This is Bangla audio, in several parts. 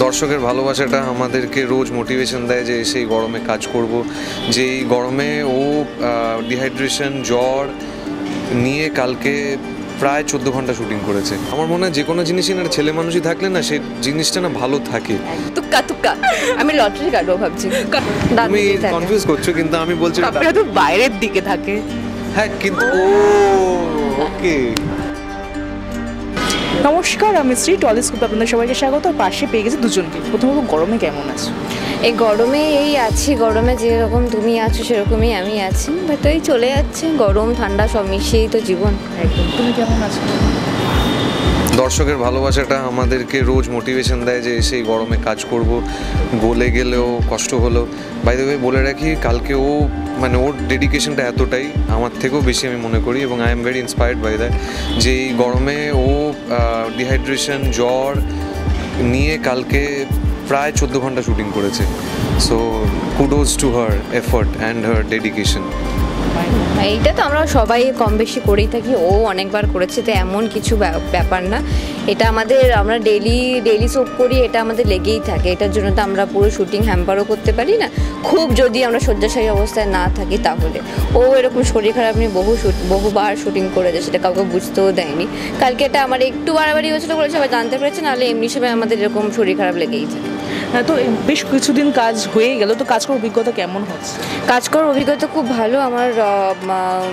দর্শকের ভালোবাসাটা আমাদেরকে রোজ মোটিভেশন দেয় যে সেই গরমে কাজ করব, যে এই গরমে ও ডিহাইড্রেশন জ্বর নিয়ে কালকে প্রায় 14 ঘন্টা শুটিং করেছে। আমার মনে হয় যে কোনো জিনিসই না ছেলে মানুষই থাকলে না সেই জিনিসটা না ভালো থাকে। তুক্কা তুক্কা আমি লটারি কাটবো ভাবছি। তুমি কনফিউজ করছো, কিন্তু আমি বলছি আপনারা তো বাইরের দিকে থাকে। হ্যাঁ কিন্তু ওকে। নমস্কার, আমি শ্রী টলিস্কোপ, আপনাদের সবাইকে স্বাগত। আর পাশে পেয়ে গেছি দুজনকে। প্রথমত গরমে কেমন আছো? এই গরমে এই আছি, গরমে যেরকম তুমি আছো সেরকমই আমি আছি, বাট এই চলে যাচ্ছে, গরম ঠান্ডা সব মিশিয়েই তো জীবন। একদম। তুমি কেমন আছো? দর্শকের ভালোবাসাটা আমাদেরকে রোজ মোটিভেশন দেয় যে সেই গরমে কাজ করব, গলে গেলেও কষ্ট হলো। বাই দ্য ওয়ে বলে রাখি, কালকে ও মানে ওর ডেডিকেশনটা এতটাই আমার থেকেও বেশি আমি মনে করি, এবং I am very inspired by that যে এই গরমে ও ডিহাইড্রেশন জ্বর নিয়ে কালকে প্রায় 14 ঘন্টা শুটিং করেছে। So kudos to her effort and her dedication. এইটা তো আমরা সবাই কম বেশি করেই থাকি, ও অনেকবার করেছে, তো এমন কিছু ব্যাপার না। এটা আমাদের, আমরা ডেইলি সোপ করি, এটা আমাদের লেগেই থাকে। এটার জন্য তো আমরা পুরো শুটিং হ্যাম্পারও করতে পারি না, খুব যদি আমরা শয্যাশায়ী অবস্থায় না থাকি তাহলে। ও এরকম শরীর খারাপ নিয়ে বহুবার শুটিং করেছে, সেটা কাউকে বুঝতেও দেয়নি। কালকে এটা আমার একটু বাড়াবাড়ি হয়েছিল বলে সবাই জানতে পেরেছে, নাহলে এমনি সময় আমাদের এরকম শরীর খারাপ লেগেই থাকে। তো বেশ কিছুদিন কাজ হয়ে গেল, তো কাজ করার অভিজ্ঞতা কেমন হচ্ছে? কাজ করার অভিজ্ঞতা খুব ভালো আমার।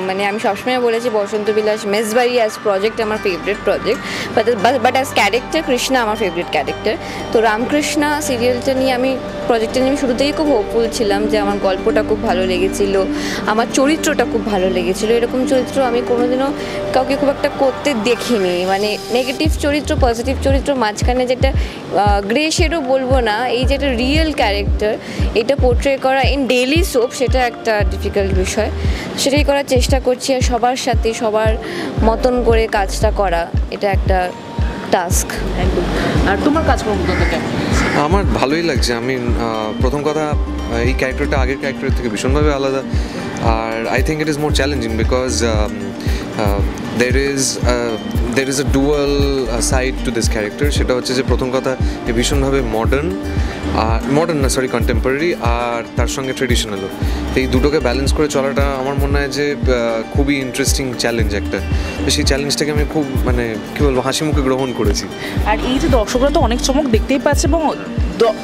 মানে আমি সবসময় বলেছি বসন্ত বিলাস মেসবাড়ি অ্যাজ প্রজেক্ট আমার favourite project, but as character Krishna আমার ফেভারিট ক্যারেক্টার। তো রামকৃষ্ণা সিরিয়ালটা নিয়ে প্রজেক্টটা নিয়ে আমি শুরু থেকেই খুব হোপফুল ছিলাম যে আমার গল্পটা খুব ভালো লেগেছিলো, আমার চরিত্রটা খুব ভালো লেগেছিলো। এরকম চরিত্র আমি কোনোদিনও কাউকে খুব একটা করতে দেখিনি, মানে নেগেটিভ চরিত্র পজিটিভ চরিত্র মাঝখানে যেটা গ্রে শেডও বলবো না, এই যেটা রিয়েল ক্যারেক্টার এটা পোর্ট্রে করা ইন ডেইলি সোপ, সেটা একটা ডিফিকাল্ট বিষয়। সেটাই করার চেষ্টা করছি, আর সবার সাথে সবার মতন করে কাজটা করা, এটা একটা টাস্ক। একদম। আর তোমার কাজ করার অভিজ্ঞতা কেমন? আমার ভালোই লাগছে। আমি প্রথম কথা, এই ক্যারেক্টারটা আগের ক্যারেক্টারের থেকে ভীষণভাবে আলাদা, আর I think it is more challenging because there is a dual side to this character. সেটা হচ্ছে যে প্রথম কথা ভীষণভাবে কন্টেম্পোরারি, আর তার সঙ্গে ট্রেডিশনালও। এই দুটোকে ব্যালেন্স করে চলাটা আমার মনে হয় যে খুবই ইন্টারেস্টিং চ্যালেঞ্জ একটা। তো সেই চ্যালেঞ্জটাকে আমি খুব মানে কী বলবো হাসি মুখে গ্রহণ করেছি। আর এই যে দর্শকরা তো অনেক চমক দেখতেই পাচ্ছে, এবং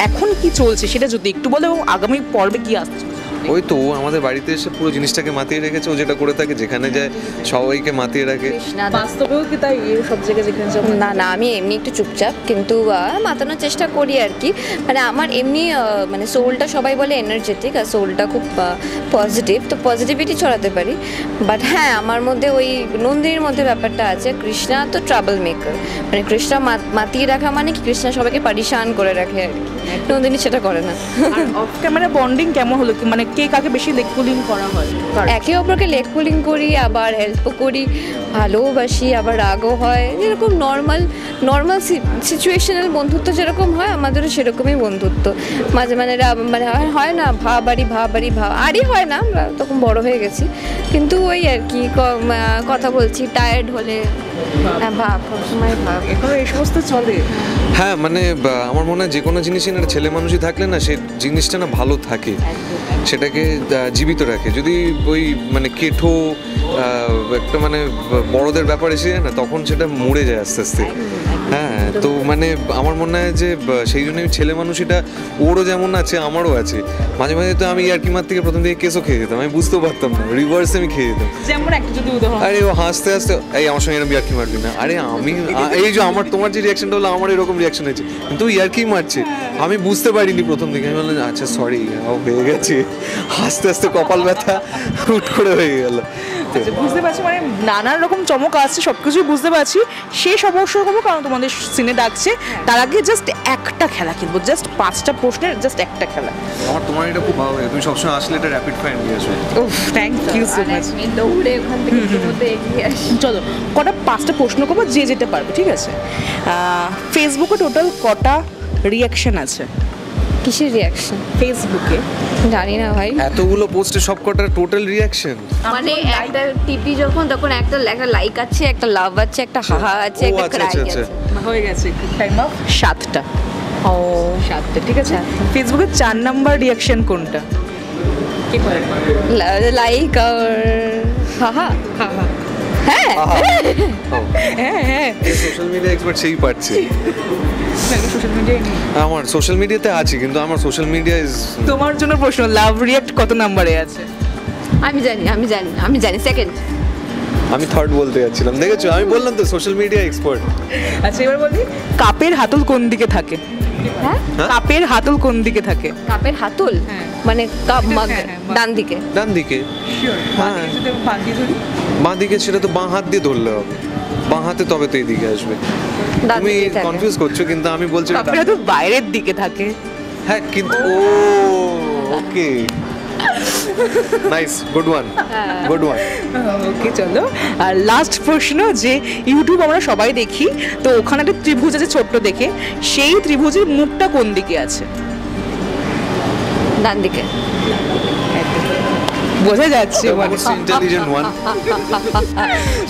এখন কি চলছে সেটা যদি একটু বলো, এবং আগামী পর্বে কি আসছে? ওই তো ও আমাদের বাড়িতে এসে পুরো জিনিসটাকে মাতিয়ে রেখেছে। ও যেটা করে থাকে, যেখানে যায় সবাইকে মাতিয়ে রাখে। বাস্তবেও কি তাই? সব জায়গায় যেখানে না আমি এমনি একটু চুপচাপ, কিন্তু মাতানোর চেষ্টা করি আর কি। মানে আমার এমনি মানে সোলটা সবাই বলে এনার্জেটিক, আর সোলটা খুব পজিটিভ, তো পজিটিভিটি ছড়াতে পারি। বাট হ্যাঁ, আমার মধ্যে ওই নন্দিনীর মধ্যে ব্যাপারটা আছে। কৃষ্ণা তো ট্রাবল মেকার, মানে কৃষ্ণা মাতিয়ে রাখা মানে কি, কৃষ্ণা সবাইকে পারিশান করে রাখে আর কি। নন্দিনী সেটা করে না। অফ ক্যামেরা বন্ডিং কেমন হলো? মানে কে কাকে বেশি লেগ পুলিং করা হয়? একে অপরকে লেগ পুলিং করি, আবার হেল্পও করি, ভালোবাসি, আবার রাগও হয়। যেরকম নর্মাল সিচুয়েশনাল বন্ধুত্ব যেরকম হয়, আমাদেরও সেরকমই বন্ধুত্ব। মাঝে মানে হয় না ভাবাড়ি আরই হয় না, আমরা তখন বড় হয়ে গেছি, কিন্তু ওই আর কি কথা বলছি টায়ার্ড হলে ভাব, সবসময় ভাব, এখনো এই সমস্ত চলে। হ্যাঁ মানে আমার মনে হয় যে কোনো জিনিসই না ছেলে মানুষই থাকলে না সেই জিনিসটা না ভালো থাকে, সেটাকে জীবিত রাখে। যদি ওই মানে কেঠো একটা মানে বড়দের ব্যাপার এসে যায় না, তখন সেটা মরে যায় আস্তে আস্তে। হ্যাঁ, তো মানে আমার মনে হয় যে সেই জন্য ছেলে মানুষ, এটা ওরও যেমন আছে আমারও আছে। মাঝে মাঝে তো আমি ইয়ার্কিমার থেকে প্রথম থেকে কেসও খেয়ে যেতাম, আমি বুঝতেও পারতাম না, রিভার্সে আমি খেয়ে যেতাম। যেমন একটা যদি উদাহরণ, আরে ও হাসতে এই আমার সঙ্গে এরকম ইয়ার্কি মারবি না, আরে আমি এই যে তোমার যে রিয়াকশনটা হলো আমার এরকম রিয়াকশন হয়েছে, কিন্তু ইয়ার্কি মারছে, আমি বুঝতে পারিনি প্রথম দিকে। আমি বললাম আচ্ছা সরি, হয়ে গেছে। আস্তে আস্তে কপাল ব্যথা হুট করে হয়ে গেল। বুঝতে পারছি, মানে নানান রকম চমক আসছে, সবকিছুই বুঝতে পারছি। শেষ অবসর করবো, কারণ তোমাদের সিনে ডাকছে। তার আগে জাস্ট একটা খেলা খেলবো, জাস্ট 5টা প্রশ্নের জাস্ট একটা খেলা। তোমার এটা খুব ভালো লাগে, তুমি সবসময় আসলে এটা র্যাপিড ফায়ার নিয়ে আসো। Thank you so much. দৌড়ে ওখান থেকে এগিয়ে আসি। চলো 5টা প্রশ্ন করবো, যে যেতে পারবে, ঠিক আছে? ফেসবুকে টোটাল কটা রিয়াকশন আছে? কিসের রিয়াকশন? ফেসবুকে জানি না ভাই, এতগুলো পোস্টে সব কটার টোটাল রিয়াকশন মানে একটা টিপি যখন, তখন একটা লাইক আছে, একটা লাভ আছে, একটা হাহা আছে, একটা ক্রাই আছে। হয়ে গেছে টাইম অফ 7টা। ও 7টে, ঠিক আছে। ফেসবুকে 4 নাম্বার রিয়াকশন কোনটা? কে করে? লাইক আর হাহা হ্যাঁ হ্যাঁ হ্যাঁ, সোশ্যাল মিডিয়া এক্সপার্ট সেই পাচ্ছে। সোশ্যাল মিডিয়ায় নেই। আমার সোশ্যাল মিডিয়াতে আছে, কিন্তু আমার সোশ্যাল মিডিয়া ইজ তোমার জন্য প্রশ্ন, লাভ রিয়াক্ট কত নাম্বারে আছে? আমি জানি সেকেন্ড। আমি থার্ড বলতে যাচ্ছিলাম, দেখেছো আমি বললাম তো সোশ্যাল মিডিয়া এক্সপার্ট। আচ্ছা এবার বলি, কাপের হাতল কোন দিকে থাকে? হ্যাঁ কাপের হাতল কোন দিকে থাকে? কাপের হাতল হ্যাঁ। মানে কাপ মাগ হ্যাঁ, হ্যাঁ, ডান দিকে। ডান দিকে। শিওর? হ্যাঁ। যদি আমি বাঁ দিয়ে ধরি? বাঁ দিকে, সেটা তো বাঁ হাত দিয়ে ধরলে হবে, বাঁ হাতে তবে তো এইদিকে আসবে। ডান তুমি দিকেই থাকে। কনফিউজ করছো, কিন্তু আমি বলছি এটা কাপের হাতল বাইরের দিকে থাকে। হ্যাঁ কিন্তু ও okay nice, good one good one. Okay চলো, আর লাস্ট প্রশ্ন, যে ইউটিউব আমরা সবাই দেখি, তো ওখানে একটা ত্রিভুজ আছে ছোট্ট দেখে, সেই ত্রিভুজের মুখটা কোন দিকে আছে? ডান দিকে। বোঝা যাচ্ছে মানে। Intelligent one.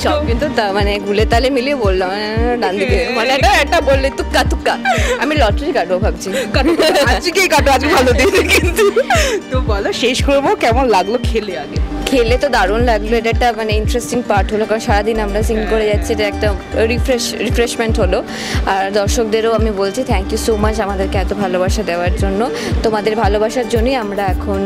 সব কিন্তু মানে গুলে তালে মিলিয়ে বললাম ডান দিকে, মানে এটা বললে তুক্কা তুক্কা। আমি লটারি কাটবো ভাবছি। আজকেই কাটো, আজকে ভালো দিন কিন্তু। তো বলো, শেষ করবো, কেমন লাগলো খেলে আগে? খেলে তো দারুণ লাগলো, এটা একটা মানে ইন্টারেস্টিং পার্ট হলো, কারণ সারাদিন আমরা সিং করে যাচ্ছি, এটা একটা রিফ্রেশমেন্ট হলো। আর দর্শকদেরও আমি বলছি থ্যাংক ইউ সো মাচ আমাদেরকে এত ভালোবাসা দেওয়ার জন্য। তোমাদের ভালোবাসার জন্যই আমরা এখন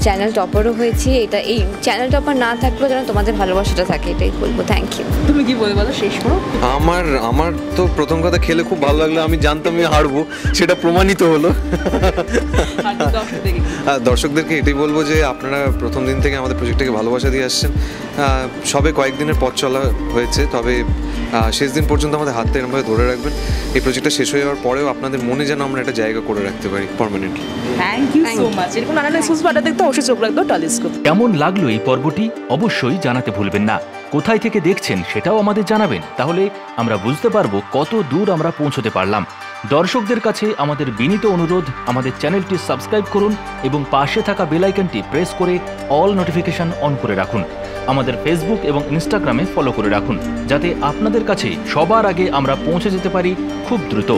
চ্যানেল টপারও হয়েছি। এই চ্যানেল টপার না থাকলেও যেন তোমাদের ভালোবাসাটা থাকে, এটাই বলবো। Thank you. তুমি কি বলে বলো, শেষ করো। আমার তো প্রথম কথা খেলে খুব ভালো লাগলো, আমি জানতাম আমি হারবো, সেটা প্রমাণিত হলো। আর দর্শকদেরকে এটাই বলবো যে আপনারা প্রথম দিন থেকে আমাদের প্রজেক্টটাকে ভালোবাসা দিয়ে আসছেন। সবে কয়েকদিনের পথ চলা হয়েছে, তবে শেষ দিন পর্যন্ত আমাদের হাতটা এরমভাবে ধরে রাখবেন। এই প্রজেক্টটা শেষ হয়ে যাওয়ার পরেও আপনাদের মনে যেন আমরা একটা জায়গা করে রাখতে পারি permanently. Thank you so much. এরকম নানান এক্সক্লুসিভ বার্তা দেখতে অবশ্যই চোখ রাখবে টলিস্কোপ। কেমন লাগলো এই পর্বটি অবশ্যই জানাতে ভুলবেন না। কোথায় থেকে দেখছেন সেটাও আমাদের জানাবেন, তাহলে আমরা বুঝতে পারবো কত দূর আমরা পৌঁছতে পারলাম। দর্শকদের কাছে আমাদের বিনীত অনুরোধ, আমাদের চ্যানেলটি সাবস্ক্রাইব করুন এবং পাশে থাকা বেল আইকনটি প্রেস করে অল নোটিফিকেশন অন করে রাখুন। আমাদের ফেসবুক এবং ইনস্টাগ্রামে ফলো করে রাখুন, যাতে আপনাদের কাছে সবার আগে আমরা পৌঁছে যেতে পারি খুব দ্রুত।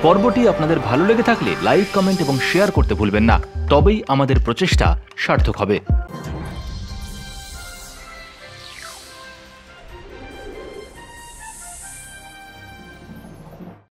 পর্বটি আপনাদের ভালো লেগে থাকলে লাইক, কমেন্ট এবং শেয়ার করতে ভুলবেন না, তবেই আমাদের প্রচেষ্টা সার্থক হবে।